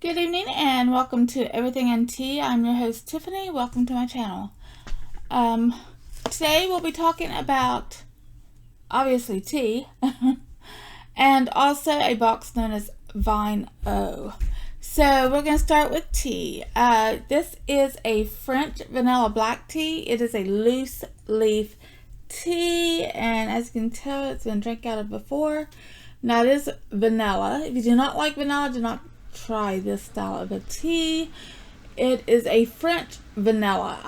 Good evening and welcome to Everything in Tea. I'm your host Tiffany. Welcome to my channel. Today we'll be talking about obviously tea and also a box known as VineOH. So we're going to start with tea. This is a French vanilla black tea. It is a loose leaf tea, and as you can tell, it's been drank out of before. Now it is vanilla. If you do not like vanilla, do not try this style of a tea. It is a French vanilla.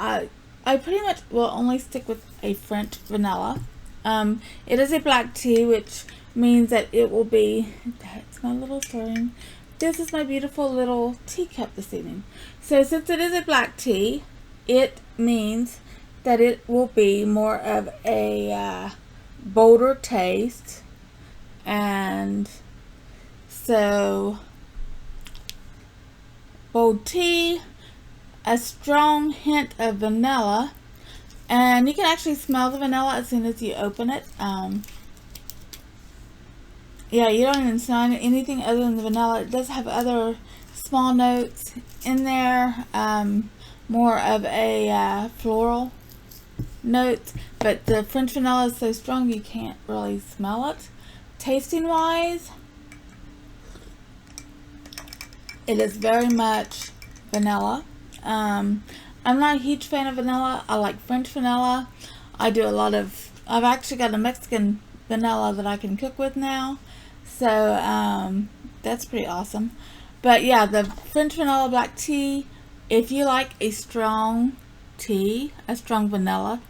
I pretty much will only stick with a French vanilla. It is a black tea, which means that it will be, that's my little stirring. This is my beautiful little teacup this evening. So since it is a black tea, it means that it will be more of a bolder taste. And so bold tea, a strong hint of vanilla, and you can actually smell the vanilla as soon as you open it. Yeah, you don't even smell anything other than the vanilla. It does have other small notes in there, more of a floral note, but the French vanilla is so strong you can't really smell it. Tasting wise, it is very much vanilla. I'm not a huge fan of vanilla. I like French vanilla. I've actually got a Mexican vanilla that I can cook with now. So that's pretty awesome. But yeah, the French vanilla black tea, if you like a strong tea, a strong vanilla,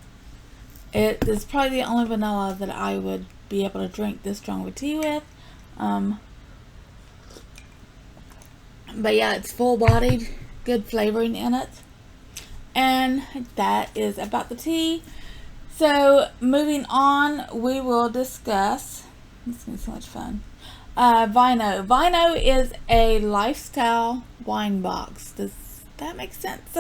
it is probably the only vanilla that I would be able to drink this strong of a tea with. But yeah, it's full-bodied, good flavoring in it. And that is about the tea. So moving on, we will discuss, this is going to be so much fun, VineOH. VineOH is a lifestyle wine box. Does that make sense?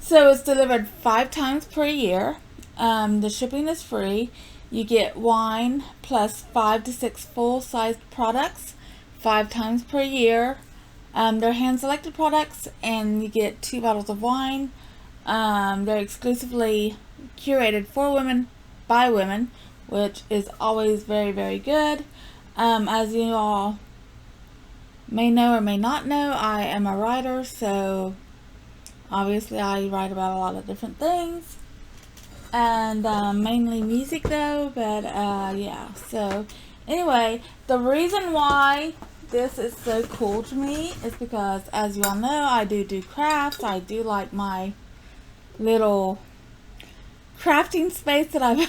So it's delivered 5 times per year. The shipping is free. You get wine plus 5 to 6 full-sized products 5 times per year. They're hand-selected products, and you get 2 bottles of wine. They're exclusively curated for women, by women, which is always very, very good. As you all may know or may not know, I am a writer, so obviously I write about a lot of different things. And mainly music though, but yeah. So anyway, the reason why this is so cool to me is because, as you all know, I do crafts. I do like my little crafting space that I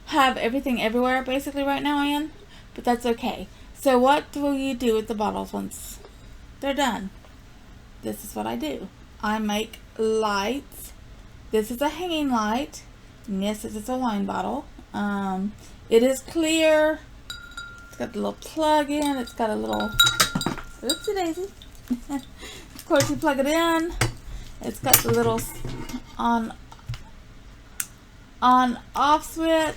have everything everywhere basically right now in, but that's okay. So what will you do with the bottles once they're done? This is what I do. I make lights. This is a hanging light. And yes, this is a wine bottle. It is clear. It's got the little plug in. It's got a little, oopsie daisy. Of course, you plug it in. It's got the little on-off switch.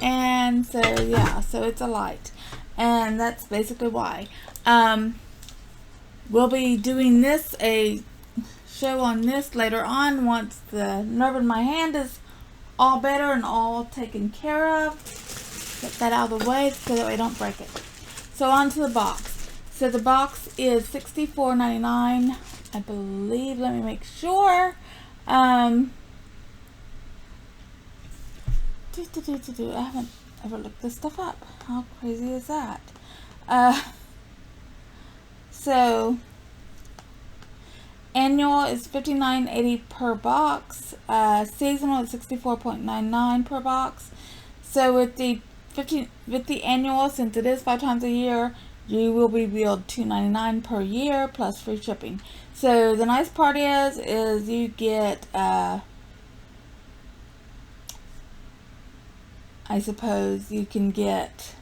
And so, yeah, so it's a light. And that's basically why. We'll be doing this, a show on this later on once the nerve in my hand is all better and all taken care of. Get that out of the way so that way I don't break it. So on to the box. So the box is $64.99, I believe. Let me make sure. I haven't ever looked this stuff up. How crazy is that? So annual is $59.80 per box. Seasonal is $64.99 per box. So with the annual, since it is 5 times a year, you will be billed $2.99 per year plus free shipping. So the nice part is you get I suppose you can get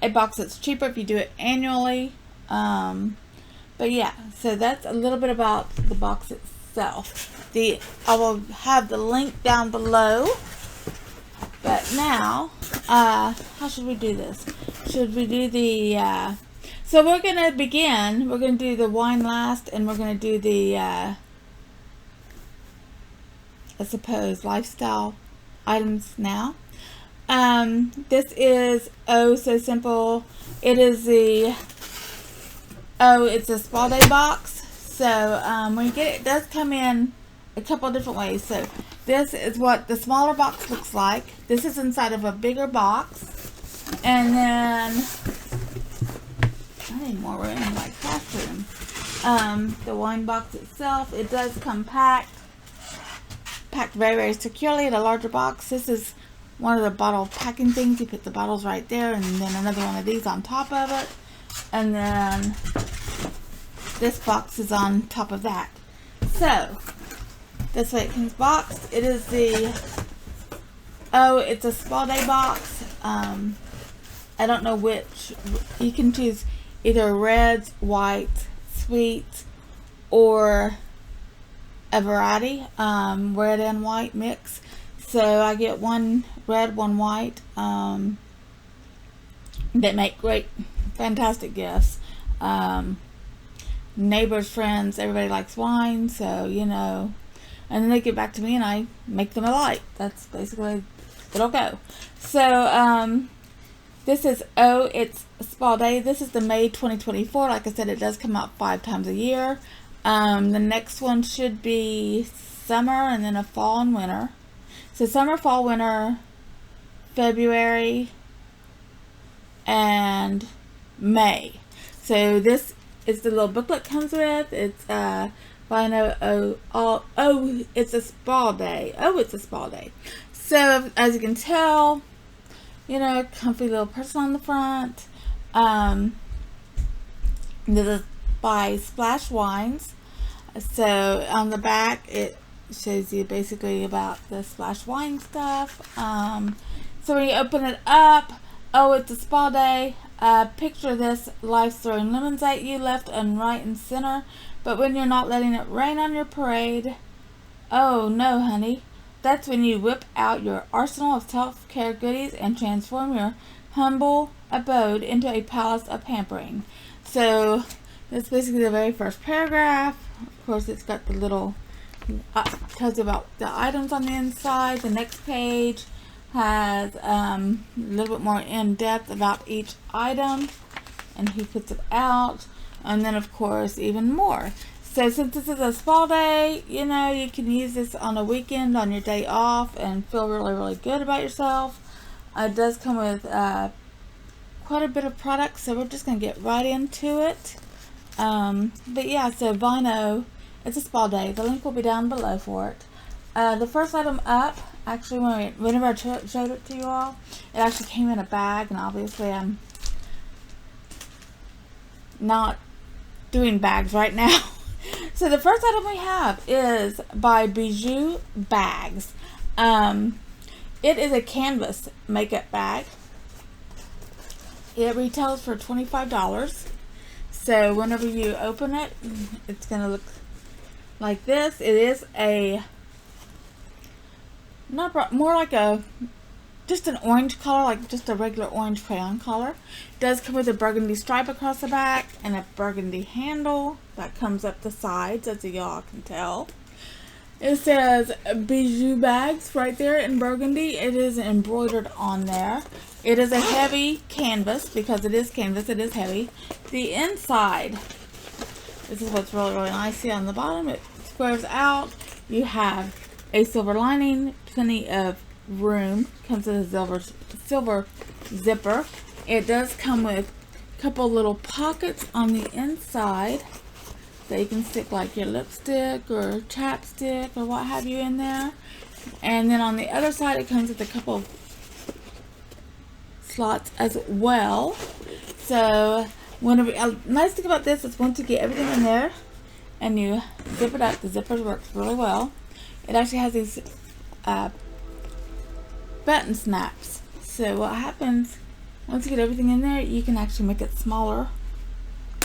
a box that's cheaper if you do it annually. But yeah, so that's a little bit about the box itself. I will have the link down below. But now, how should we do this? Should we do the So we're going to begin. We're going to do the wine last, and we're going to do the, I suppose, lifestyle items now. This is Oh So Simple. It is the, it's a Spaday box. So when you get it, it does come in a couple different ways. So this is what the smaller box looks like. This is inside of a bigger box. And then, I need more room in my classroom. The wine box itself, it does come packed very, very securely in a larger box. This is one of the bottle packing things. You put the bottles right there, and then another one of these on top of it. And then this box is on top of that. So, this way it comes boxed. It is the, it's a Spaday box. I don't know which. You can choose either reds, white, sweet, or a variety, red and white mix. So I get one red, one white. They make great, fantastic gifts. Neighbors, friends, everybody likes wine, so you know. And then they get back to me and I make them a light. That's basically, it'll go. So, this is, it's Spaday. This is the May 2024. Like I said, it does come out 5 times a year. The next one should be summer and then a fall and winter. So summer, fall, winter, February, and May. So this is the little booklet comes with. It's VineOH, it's a Spaday. It's a Spaday. So as you can tell, you know, comfy little person on the front. This is by Splash Wines. So on the back it shows you basically about the Splash Wine stuff. So when you open it up, it's a Spaday. Picture this: life throwing lemons at you left and right and center, but when you're not letting it rain on your parade, oh no honey, that's when you whip out your arsenal of self-care goodies and transform your humble abode into a palace of pampering. So that's basically the very first paragraph. Of course, it's got the little, tells you about the items on the inside. The next page has a little bit more in-depth about each item and who puts it out. And then, of course, even more. So since this is a Spaday, you know, you can use this on a weekend, on your day off, and feel really, really good about yourself. It does come with quite a bit of products, so we're just going to get right into it. But yeah, so VineOH, it's a Spaday. The link will be down below for it. The first item up, actually, whenever I showed it to you all, it actually came in a bag, and obviously I'm not doing bags right now. So the first item we have is by Bijou Bags. It is a canvas makeup bag. It retails for $25. So whenever you open it, it's going to look like this. It is a, more like a, just an orange color, like just a regular orange crayon color. It does come with a burgundy stripe across the back and a burgundy handle that comes up the sides, as y'all can tell. It says Bijou Bags right there in burgundy. It is embroidered on there. It is a heavy canvas, because it is canvas, it is heavy. The inside, this is what's really, really nice. See on the bottom, it squares out. You have a silver lining, plenty of room. Comes with a silver zipper. It does come with a couple little pockets on the inside that you can stick like your lipstick or chapstick or what have you in there. And then on the other side, it comes with a couple slots as well. So whenever, nice thing about this is once you get everything in there and you zip it up, the zipper works really well. It actually has these button snaps. So what happens, once you get everything in there, you can actually make it smaller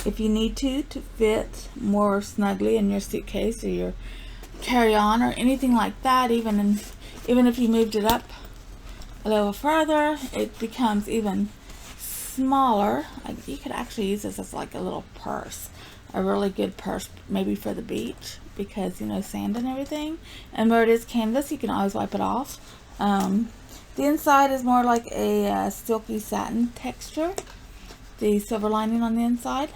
if you need to fit more snugly in your suitcase or your carry-on or anything like that. Even if you moved it up a little further, it becomes even smaller, you could actually use this as like a little purse. A really good purse, maybe for the beach, because, you know, sand and everything. And where it is canvas, you can always wipe it off. The inside is more like a silky satin texture. The silver lining on the inside.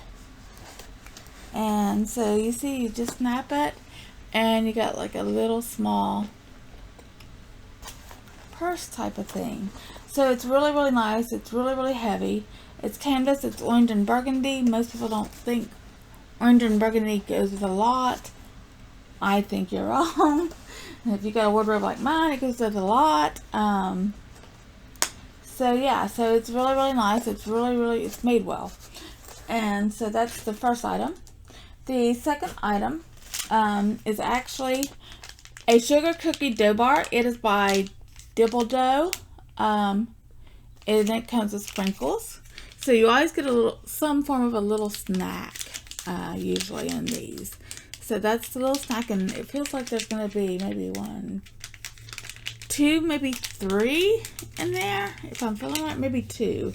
And so you see, you just snap it, and you got like a little small purse type of thing. So it's really, really nice. It's really, really heavy. It's canvas. It's orange and burgundy. Most people don't think orange and burgundy goes with a lot. I think you're wrong. If you got a wardrobe like mine, it goes with a lot. So yeah, so it's really, really nice. It's really, really, it's made well. And so that's the first item. The second item is actually a sugar cookie dough bar. It is by DibleDough, and it comes with sprinkles. So you always get some form of a little snack, usually in these. So that's the little snack, and it feels like there's going to be maybe 1, 2, maybe 3 in there. If I'm feeling right, maybe 2.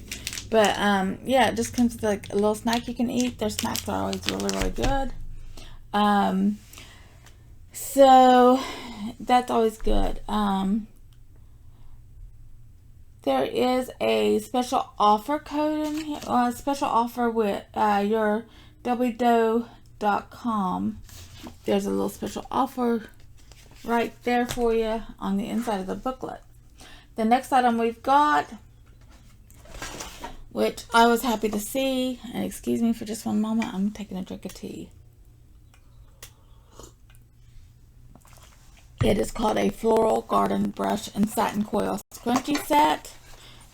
But yeah, it just comes with like a little snack you can eat. Their snacks are always really, really good. So that's always good. There is a special offer code in here, a special offer with your WetBrush.com. There's a little special offer right there for you on the inside of the booklet. The next item we've got, which I was happy to see, and excuse me for just one moment, I'm taking a drink of tea. It is called a Floral Garden Brush and Satin Coil Scrunchie Set,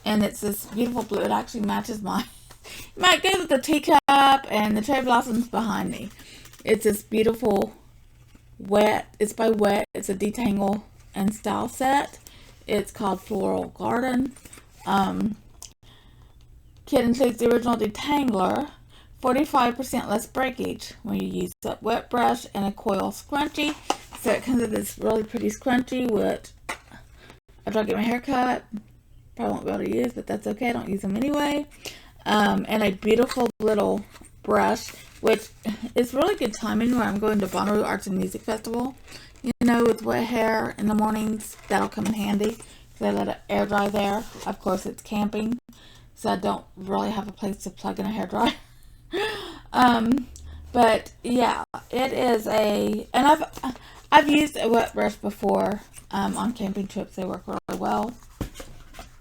and it's this beautiful blue. It actually matches my, it might go with the teacup and the cherry blossoms behind me. It's this beautiful wet, it's by Wet, it's a detangle and style set. It's called Floral Garden. Kit includes the original detangler, 45% less breakage when you use a wet brush and a coil scrunchie. So it comes with this really pretty scrunchie, which after I get my hair cut, probably won't be able to use, but that's okay. I don't use them anyway. And a beautiful little brush, which is really good timing where I'm going to Bonnaroo Arts and Music Festival. You know, with wet hair in the mornings, that'll come in handy because I let it air dry there. Of course, it's camping, so I don't really have a place to plug in a hairdryer. But yeah, it is a, and I've used a wet brush before on camping trips. They work really well.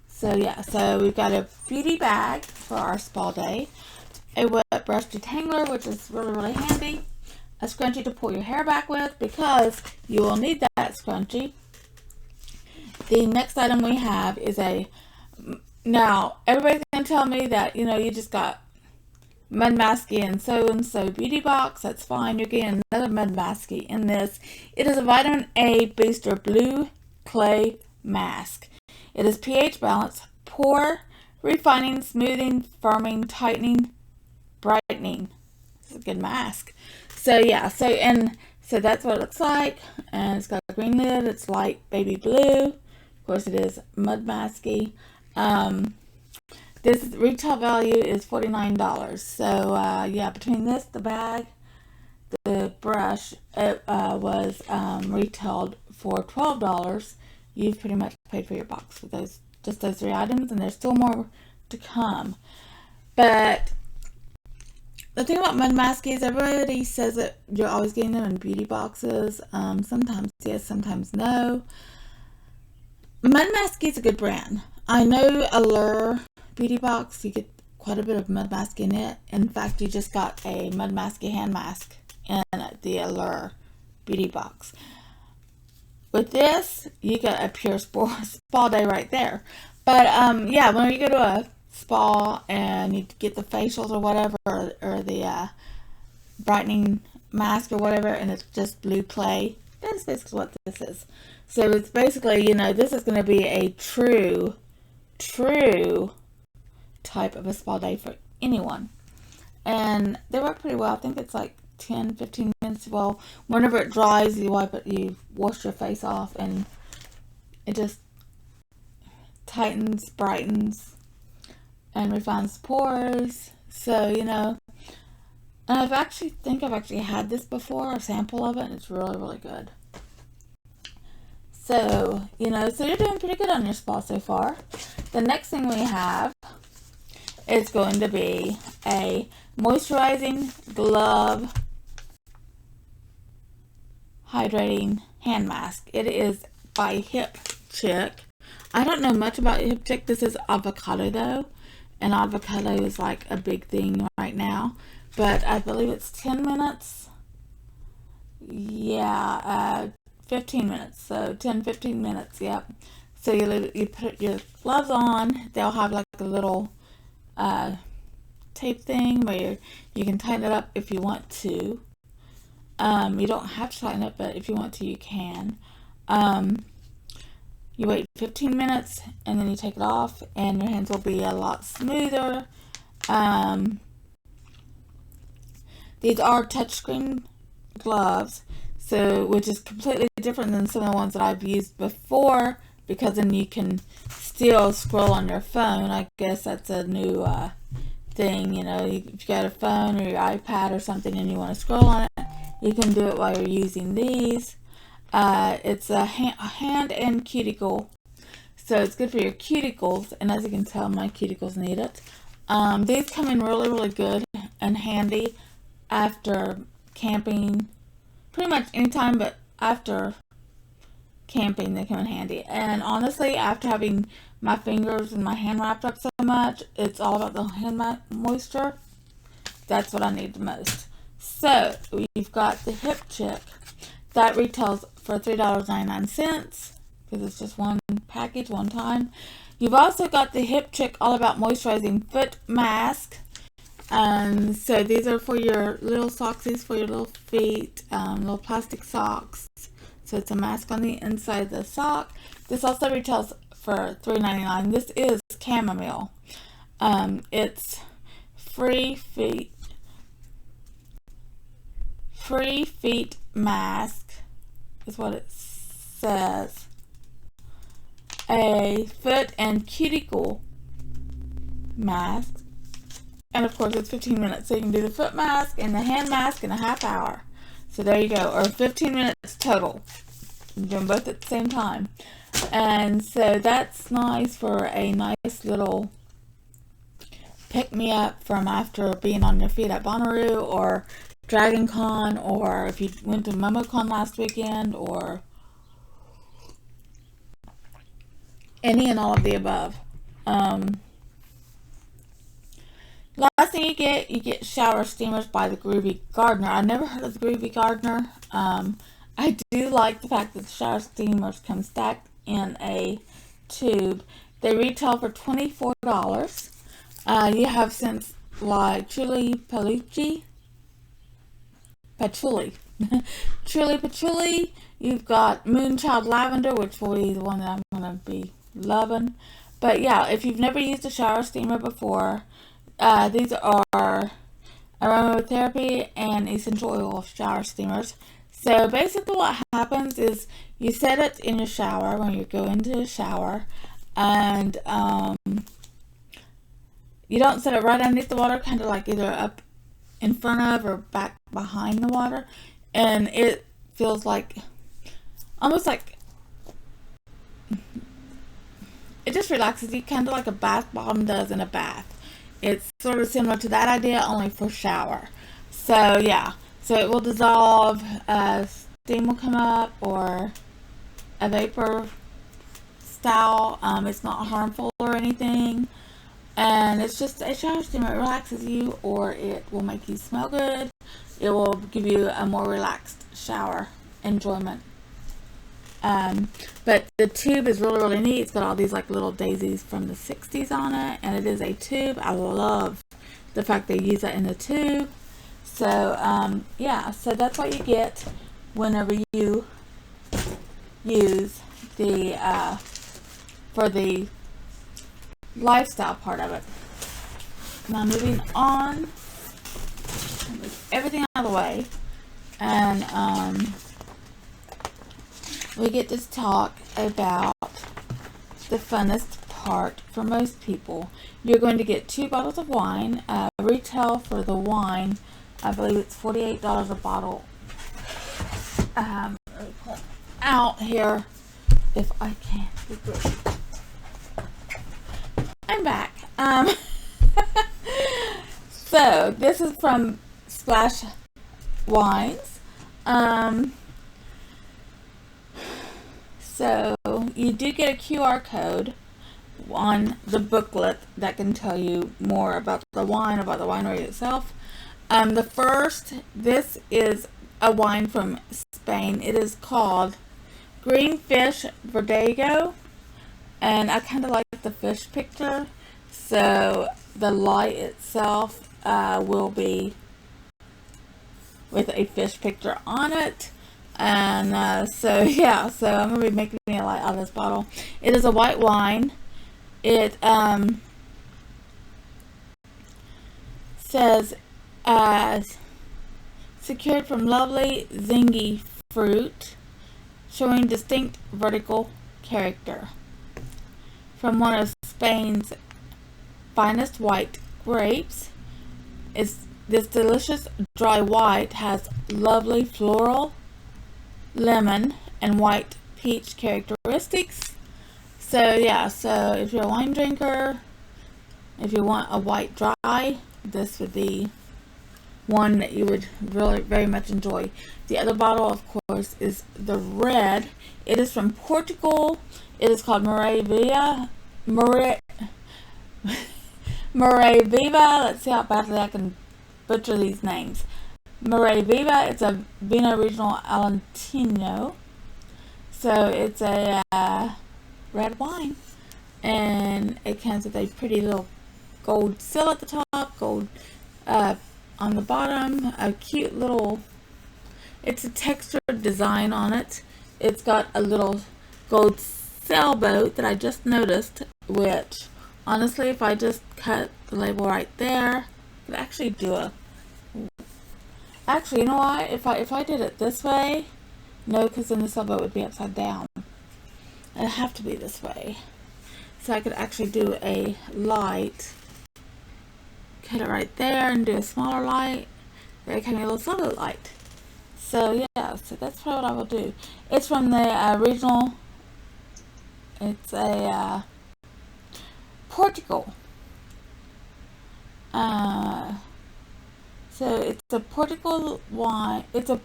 So yeah, so we've got a beauty bag for our Spaday, a wet brush detangler, which is really, really handy, a scrunchie to pull your hair back with because you will need that scrunchie. The next item we have is now everybody's going to tell me that, you know, you just got Mud Masky and so beauty box. That's fine. You're getting another Mud Masky in this. It is a vitamin A booster blue clay mask. It is pH balanced, pore refining, smoothing, firming, tightening, brightening. It's a good mask. So yeah, so that's what it looks like, and it's got a green lid. It's light baby blue. Of course, it is Mud Masky. This retail value is $49. So yeah, between this, the bag, the brush, it was retailed for $12. You've pretty much paid for your box with just those 3 items, and there's still more to come. But the thing about Mud Masky is everybody says that you're always getting them in beauty boxes. Sometimes yes, sometimes no. Mud Masky is a good brand. I know Allure beauty box, you get quite a bit of Mud Masky in it. In fact, you just got a Mud Masky hand mask in the Allure beauty box. With this, you get a pure spa day right there. But yeah, when you go to a spa and you get the facials or whatever, or the brightening mask or whatever, and it's just blue clay, that's basically what this is. So it's basically, you know, this is going to be a true type of a spa day for anyone. And they work pretty well. I think it's like 10-15 minutes. Well, whenever it dries, you wipe it, you wash your face off, and it just tightens, brightens, and refines pores. So, you know, and I've actually had this before, a sample of it, and it's really, really good. So, you know, so you're doing pretty good on your spa so far. The next thing we have is going to be a moisturizing glove hydrating hand mask. It is by Hip Chick. I don't know much about Hip Chick. This is avocado though, and avocado is like a big thing right now. But I believe it's 10 minutes. Yeah, 15 minutes. So 10-15 minutes. Yep. So you put your gloves on. They'll have like a little tape thing where you can tighten it up if you want to. You don't have to tighten it, but if you want to, you can. You wait 15 minutes and then you take it off, and your hands will be a lot smoother. These are touchscreen gloves, so which is completely different than some of the ones that I've used before, because then you can still scroll on your phone. I guess that's a new thing. You know, if you got a phone or your iPad or something and you want to scroll on it, you can do it while you're using these. It's a hand and cuticle, so it's good for your cuticles, and as you can tell, my cuticles need it. These come in really, really good and handy after camping, pretty much anytime, but after camping they come in handy. And honestly, after having my fingers and my hand wrapped up so much, it's all about the hand moisture. That's what I need the most. So we've got the Hip Chick that retails for $3.99 because it's just one package, one time. You've also got the Hip Chick All About Moisturizing Foot Mask. So these are for your little socksies for your little feet, little plastic socks. So it's a mask on the inside of the sock. This also retails for $3.99. This is chamomile. It's free feet mask is what it says. A foot and cuticle mask. And of course it's 15 minutes. So you can do the foot mask and the hand mask in a half hour. So there you go. Or 15 minutes total. You can do them both at the same time. And so that's nice for a nice little pick-me-up from after being on your feet at Bonnaroo or Dragon Con, or if you went to MomoCon last weekend, or any and all of the above. Last thing you get shower steamers by the Groovy Gardener. I never heard of the Groovy Gardener. I do like the fact that the shower steamers come stacked in a tube. They retail for $24. You have scents like Truly Patchouli. Truly Patchouli. You've got Moonchild Lavender, which will be the one that I'm going to be loving. But yeah, if you've never used a shower steamer before, these are aromatherapy and essential oil shower steamers. So basically what happens is you set it in your shower when you go into the shower, and you don't set it right underneath the water, kind of like either up in front of or back behind the water, and it feels like almost like it just relaxes you, kind of like a bath bomb does in a bath. It's sort of similar to that idea, only for shower. So yeah, so it will dissolve, steam will come up, or a vapor style. It's not harmful or anything, and it's just a shower steamer. It relaxes you, or it will make you smell good. It will give you a more relaxed shower enjoyment. But the tube is really, really neat. It's got all these like little daisies from the 60s on it, and it is a tube. I love the fact they use that in the tube. So yeah, so that's what you get whenever you use the for the lifestyle part of it. Now moving on, move everything out of the way, and we get to talk about the funnest cart for most people. You're going to get 2 bottles of wine. Retail for the wine, I believe it's $48 a bottle. Let me pull it out here if I can. I'm back. So this is from Splash Wines. So you do get a QR code on the booklet that can tell you more about the winery itself. This is a wine from Spain. It is called Green Fish Verdejo, and I kind of like the fish picture, so the light itself will be with a fish picture on it. And so I'm going to be making a light out of this bottle. It is a white wine. It says secured from lovely zingy fruit, showing distinct vertical character from one of Spain's finest white grapes. This delicious dry white has lovely floral, lemon, and white peach characteristics. So if you're a wine drinker, if you want a white dry, this would be one that you would really very much enjoy. The other bottle, of course, is the red. It is from Portugal. It is called Maré Viva. Let's see how badly I can butcher these names. Maré Viva. It's a Vino Regional Alentino. So it's a red wine, and it comes with a pretty little gold seal at the top, gold on the bottom, a cute little, it's a textured design on it. It's got a little gold sailboat that I just noticed, which honestly, if I just cut the label right there, I could actually do actually, you know what, if I did it this way, no, because then the sailboat would be upside down. It'd have to be this way. So I could actually do a light, cut it right there, and do a smaller light. There can be a little sailboat light. So so that's probably what I will do. It's from the regional, it's a Portugal. So it's a Portugal wine. It's a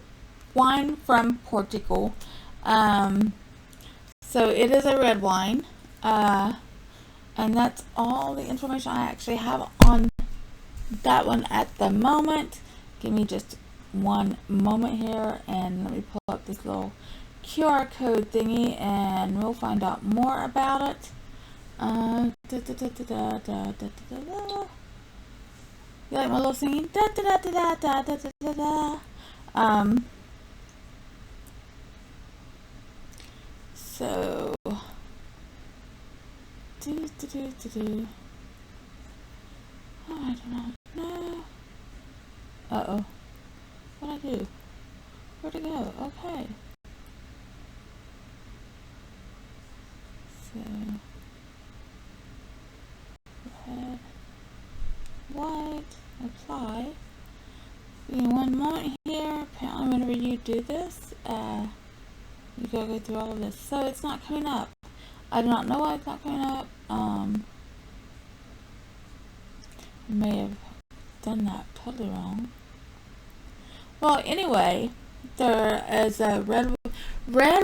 wine from Portugal. So it is a red wine. And that's all the information I actually have on that one at the moment. Give me just one moment here, and let me pull up this little QR code thingy, and we'll find out more about it. You like my little singing? So oh, I do not know. Uh-oh. What'd I do? Where'd it go? Okay. So, red, white, apply. Give me one moment here. Apparently whenever you do this, you gotta go through all of this. So it's not coming up. I do not know why it's not coming up. May have done that totally wrong. Well, anyway, there is a red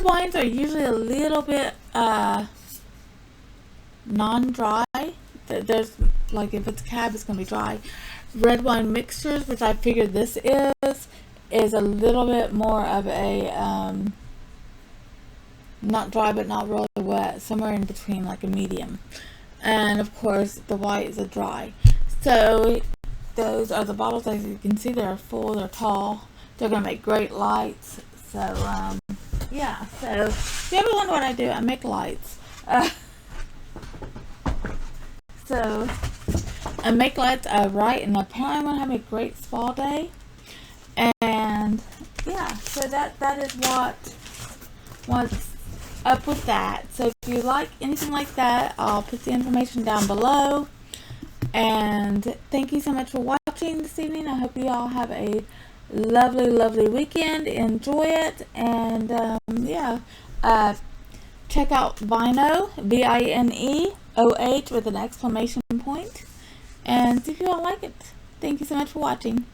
wines are usually a little bit non-dry. There's like, if it's cab, it's gonna be dry. Red wine mixtures, which I figured this is a little bit more of a not dry but not really wet, somewhere in between, like a medium. And of course the white is a dry. So those are the bottles. As you can see, they're full, they're tall, they're gonna make great lights. So yeah, so if you ever wonder what I do, I make lights. So I make lights right, and apparently I'm gonna have a great spa day. And yeah, so that is what's up with that. So if if you like anything like that, I'll put the information down below. And thank you so much for watching this evening. I hope you all have a lovely weekend. Enjoy it. And yeah, check out VineOH, VineOH with an exclamation point, and see if you all like it. Thank you so much for watching.